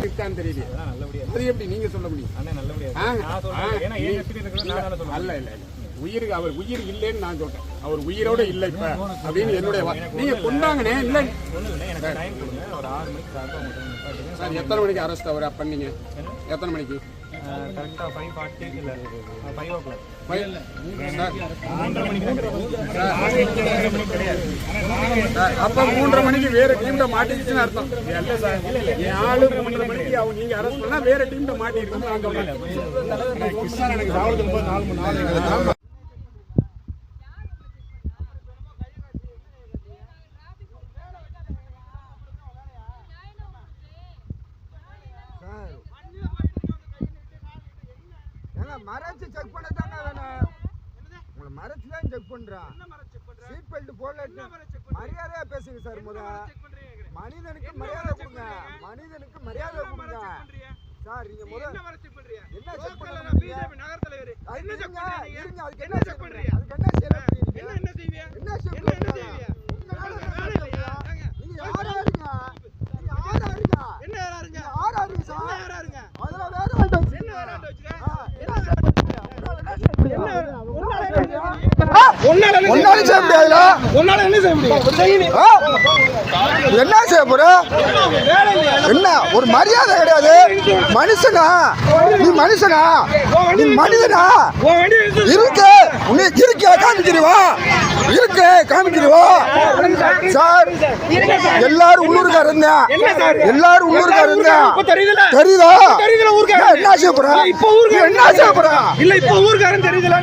இருக்கான்னு தெரியல. அது எப்படி நீங்க சொல்ல முடியும்? அல்ல இல்ல உயிருக்கு அவர் உயிர் இல்லைன்னு நான் சொல்றேன். அவர் உயிரோட இல்லை இப்ப அப்படின்னு என்னுடைய நீங்க கொண்டாங்கண்ணே. இல்லை சார் எத்தனை மணிக்கு அரெஸ்ட் அவர் பண்ணீங்க? எத்தனை மணிக்கு? அப்ப 3:30 மணிக்கு வேற டீம்ல மாட்டிக்கிச்சுன்னு அர்த்தம். இல்ல சார் என் ஆளு 3:30 மணிக்கு அவங்க நீங்க அரெஸ்ட் பண்ணா வேற டீம்ல மாட்டிருக்கோம் நான் சொல்றேன். எனக்கு சாவதுக்கு போது 4 மணி நேரம் மறைச்சு செக் பண்ண தாங்க வேணும். உங்களை மறைச்சு தான் செக் பண்றான். சீட் பெல்ட் போடல மரியாதையா பேசுங்க சார். மனிதனுக்கு மரியாதை கொடுங்க. மனிதனுக்கு மரியாதை கொடுங்க சார். நீங்க என்ன செக் பண்றீங்க? என்ன செக் பண்றீங்க? பிஜேபி நகர தலைவர் என்ன செக் பண்றீங்க? அதுக்கு என்ன செக் பண்றீங்க? அதுக்கு என்ன செய்வீங்க? என்ன செய்வீங்க? என்ன செய்வீங்க? நீங்க யாரா இருங்க? நீங்க யாரா இருங்க? என்ன யாரா இருங்க? யாரா இருங்க சார்? என்ன யாரா இருங்க? அதெல்லாம் வேற ஆள்ட்ட என்ன வேற ஆள்ட்ட வச்சுக்க? என்ன செய்ய போற? என்ன ஒரு மரியாதை கிடையாது. மனுஷனா நீ? மனுஷனா நீ? மனிதனா? இருக்கு நீ இருக்க காமிக்கிறவா? இருக்கு காமிக்கிறவா சார்? எல்லாரும் உள்ளூர்கார இருந்தா எல்லாரும் உள்ளூர்கார இருந்தா தெரியுதா? என்ன செய்ய போற? என்ன செய்ய போற? இல்ல இப்ப ஊர்காரன் தெரியுதுல.